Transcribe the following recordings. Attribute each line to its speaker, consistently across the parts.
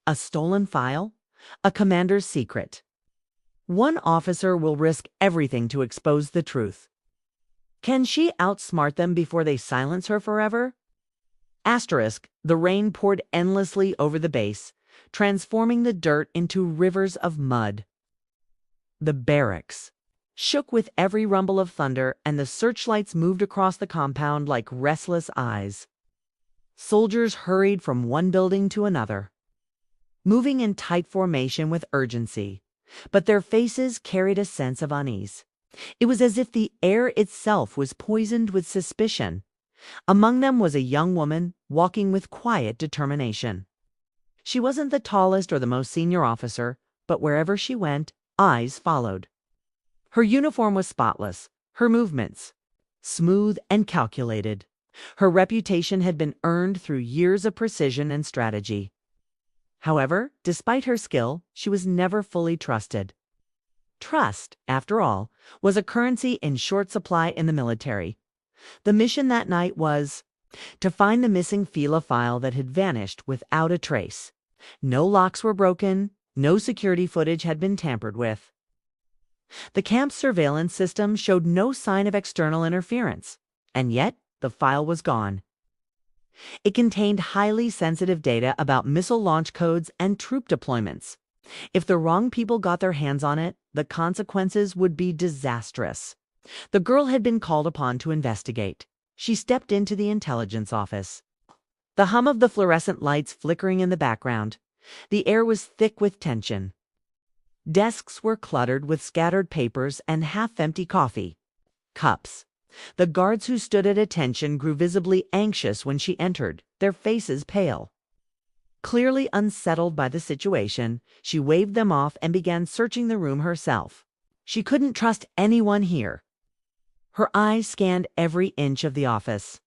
Speaker 1: A stolen file? A commander's secret. One officer will risk everything to expose the truth. Can she outsmart them before they silence her forever? Asterisk, the rain poured endlessly over the base, transforming the dirt into rivers of mud. The barracks shook with every rumble of thunder, and the searchlights moved across the compound like restless eyes. Soldiers hurried from one building to another, moving in tight formation with urgency, but their faces carried a sense of unease. It was as if the air itself was poisoned with suspicion. Among them was a young woman walking with quiet determination. She wasn't the tallest or the most senior officer, but wherever she went, eyes followed. Her uniform was spotless, her movements smooth and calculated. Her reputation had been earned through years of precision and strategy. However, despite her skill, she was never fully trusted. Trust, after all, was a currency in short supply in the military. The mission that night was to find the missing Fila file that had vanished without a trace. No locks were broken, no security footage had been tampered with. The camp's surveillance system showed no sign of external interference, and yet the file was gone. It contained highly sensitive data about missile launch codes and troop deployments. If the wrong people got their hands on it, the consequences would be disastrous. The girl had been called upon to investigate. She stepped into the intelligence office. The hum of the fluorescent lights flickering in the background. The air was thick with tension. Desks were cluttered with scattered papers and half-empty coffee cups. The guards who stood at attention grew visibly anxious when she entered, their faces pale. Clearly unsettled by the situation, she waved them off and began searching the room herself. She couldn't trust anyone here. Her eyes scanned every inch of the office.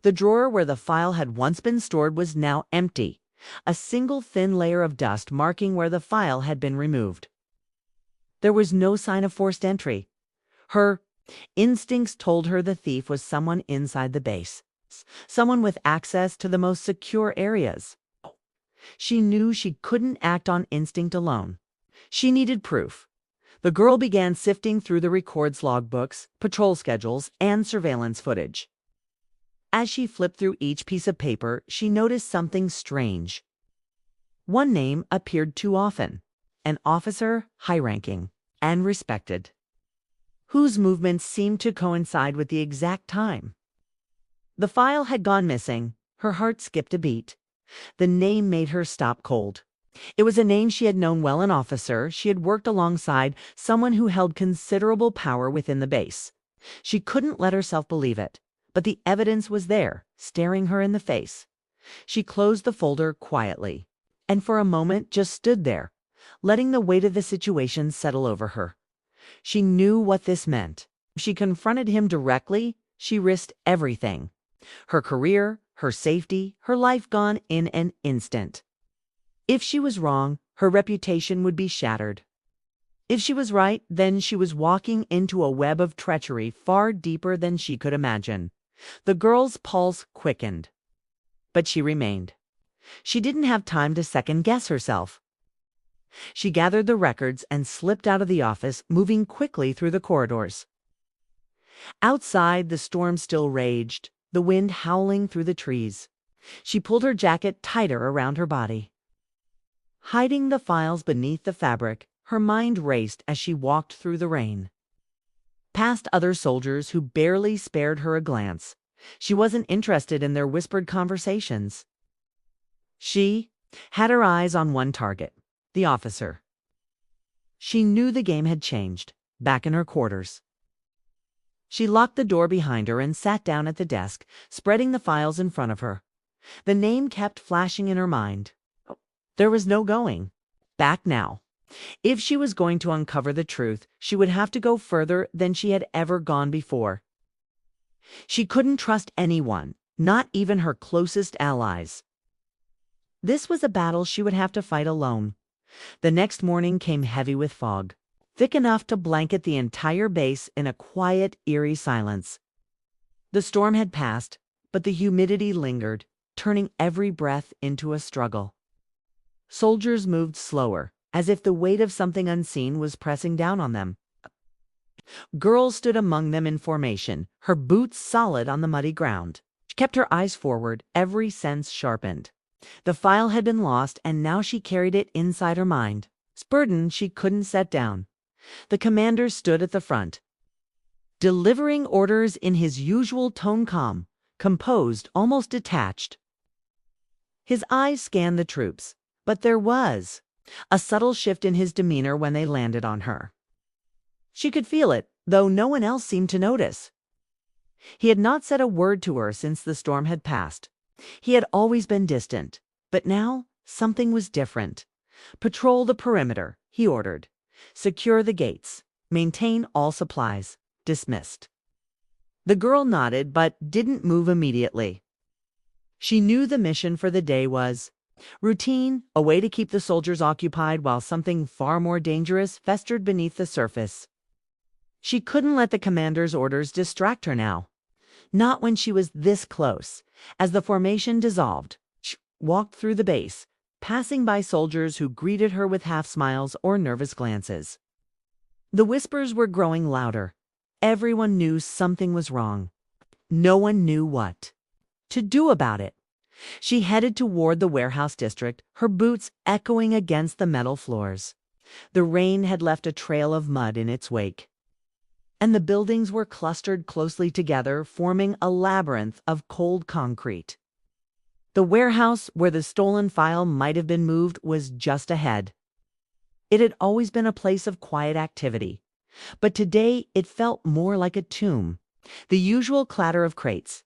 Speaker 1: The drawer where the file had once been stored was now empty, a single thin layer of dust marking where the file had been removed. There was no sign of forced entry. Her instincts told her the thief was someone inside the base, someone with access to the most secure areas. She knew she couldn't act on instinct alone. She needed proof. The girl began sifting through the records logbooks, patrol schedules, and surveillance footage. As she flipped through each piece of paper, she noticed something strange. One name appeared too often, an officer high-ranking and respected, whose movements seemed to coincide with the exact time. The file had gone missing. Her heart skipped a beat. The name made her stop cold. It was a name she had known well, an officer. She had worked alongside someone who held considerable power within the base. She couldn't let herself believe it, but the evidence was there, staring her in the face. She closed the folder quietly, and for a moment just stood there, letting the weight of the situation settle over her. She knew what this meant. If she confronted him directly, she risked everything. Her career, her safety, her life gone in an instant. If she was wrong, her reputation would be shattered. If she was right, then she was walking into a web of treachery far deeper than she could imagine. The girl's pulse quickened. But she remained. She didn't have time to second-guess herself. She gathered the records and slipped out of the office, moving quickly through the corridors. Outside, the storm still raged, the wind howling through the trees. She pulled her jacket tighter around her body. Hiding the files beneath the fabric, her mind raced as she walked through the rain. Past other soldiers who barely spared her a glance. She wasn't interested in their whispered conversations. She had her eyes on one target, the officer. She knew the game had changed, back in her quarters. She locked the door behind her and sat down at the desk, spreading the files in front of her. The name kept flashing in her mind. There was no going back now. If she was going to uncover the truth, she would have to go further than she had ever gone before. She couldn't trust anyone, not even her closest allies. This was a battle she would have to fight alone. The next morning came heavy with fog, thick enough to blanket the entire base in a quiet, eerie silence. The storm had passed, but the humidity lingered, turning every breath into a struggle. Soldiers moved slower, as if the weight of something unseen was pressing down on them. Girl stood among them in formation, her boots solid on the muddy ground. She kept her eyes forward, every sense sharpened. The file had been lost, and now she carried it inside her mind. Its burden she couldn't set down. The commander stood at the front, delivering orders in his usual tone, calm, composed, almost detached. His eyes scanned the troops, but there was a subtle shift in his demeanor when they landed on her. She could feel it, though no one else seemed to notice. He had not said a word to her since the storm had passed. He had always been distant, but now something was different. Patrol the perimeter, he ordered. Secure the gates. Maintain all supplies. Dismissed. The girl nodded but didn't move immediately. She knew the mission for the day was routine, a way to keep the soldiers occupied while something far more dangerous festered beneath the surface. She couldn't let the commander's orders distract her now. Not when she was this close. As the formation dissolved, she walked through the base, passing by soldiers who greeted her with half smiles or nervous glances. The whispers were growing louder. Everyone knew something was wrong. No one knew what to do about it. She headed toward the warehouse district, her boots echoing against the metal floors. The rain had left a trail of mud in its wake, and the buildings were clustered closely together, forming a labyrinth of cold concrete. The warehouse where the stolen file might have been moved was just ahead. It had always been a place of quiet activity, but today it felt more like a tomb. The usual clatter of crates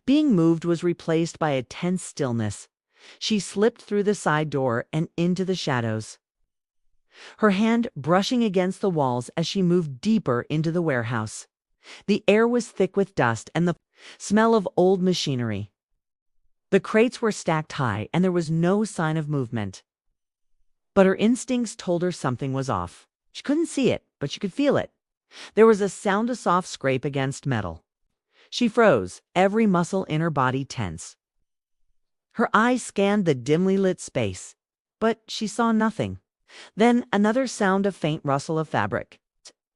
Speaker 1: being moved was replaced by a tense stillness. She slipped through the side door and into the shadows, her hand brushing against the walls as she moved deeper into the warehouse. The air was thick with dust and the smell of old machinery. The crates were stacked high and there was no sign of movement. But her instincts told her something was off. She couldn't see it, but she could feel it. There was a sound, a soft scrape against metal. She froze, every muscle in her body tense. Her eyes scanned the dimly lit space, but she saw nothing. Then another sound, of faint rustle of fabric.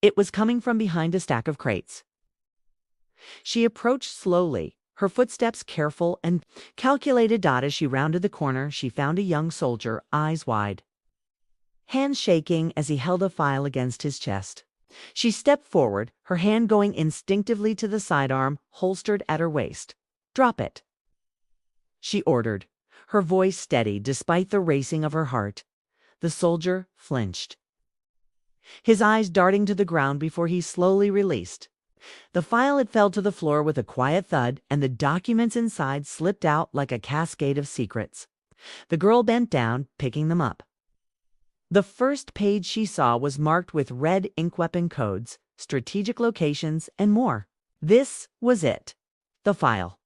Speaker 1: It was coming from behind a stack of crates. She approached slowly, her footsteps careful and calculated. As she rounded the corner, she found a young soldier, eyes wide, hands shaking as he held a file against his chest. She stepped forward, her hand going instinctively to the sidearm, holstered at her waist. "Drop it," she ordered, her voice steady despite the racing of her heart. The soldier flinched, his eyes darting to the ground before he slowly released. The file had fell to the floor with a quiet thud, and the documents inside slipped out like a cascade of secrets. The girl bent down, picking them up. The first page she saw was marked with red ink weapon codes, strategic locations, and more. This was it. The file.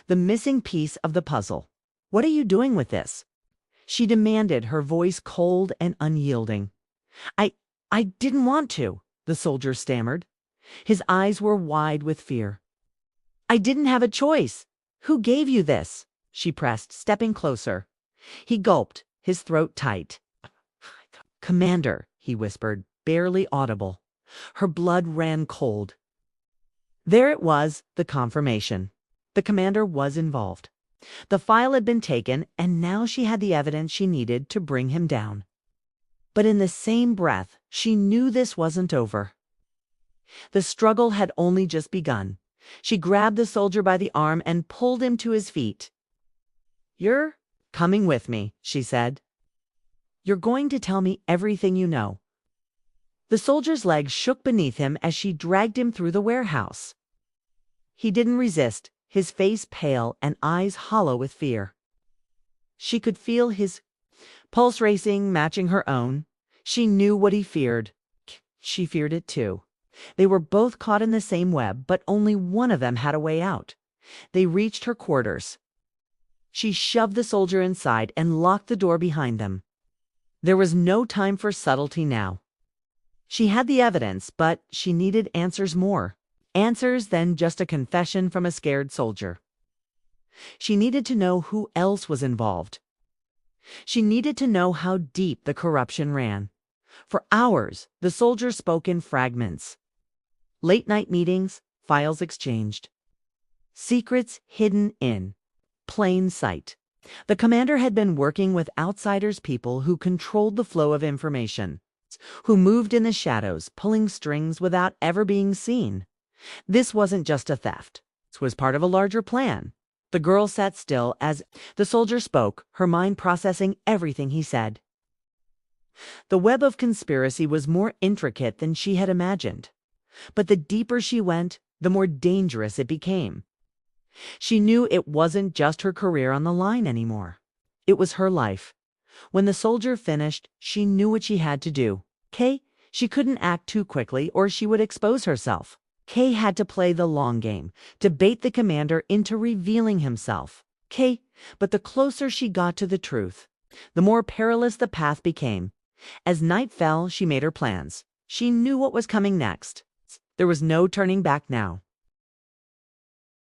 Speaker 1: The missing piece of the puzzle. "What are you doing with this?" she demanded, her voice cold and unyielding. I didn't want to," the soldier stammered. His eyes were wide with fear. "I didn't have a choice. Who gave you this?" she pressed, stepping closer. He gulped, his throat tight. "Commander," he whispered, barely audible. Her blood ran cold. There it was, the confirmation. The commander was involved. The file had been taken, and now she had the evidence she needed to bring him down. But in the same breath, she knew this wasn't over. The struggle had only just begun. She grabbed the soldier by the arm and pulled him to his feet. "You're coming with me," she said. "You're going to tell me everything you know." The soldier's legs shook beneath him as she dragged him through the warehouse. He didn't resist, his face pale and eyes hollow with fear. She could feel his pulse racing, matching her own. She knew what he feared. She feared it too. They were both caught in the same web, but only one of them had a way out. They reached her quarters. She shoved the soldier inside and locked the door behind them. There was no time for subtlety now. She had the evidence, but she needed answers more. Answers than just a confession from a scared soldier. She needed to know who else was involved. She needed to know how deep the corruption ran. For hours, the soldier spoke in fragments. Late-night meetings, files exchanged. Secrets hidden in plain sight. The commander had been working with outsiders, people who controlled the flow of information, who moved in the shadows, pulling strings without ever being seen. This wasn't just a theft. This was part of a larger plan. The girl sat still as the soldier spoke, her mind processing everything he said. The web of conspiracy was more intricate than she had imagined. But the deeper she went, the more dangerous it became. She knew it wasn't just her career on the line anymore. It was her life. When the soldier finished, she knew what she had to do. She couldn't act too quickly or she would expose herself. Kay had to play the long game, to bait the commander into revealing himself. But the closer she got to the truth, the more perilous the path became. As night fell, she made her plans. She knew what was coming next. There was no turning back now.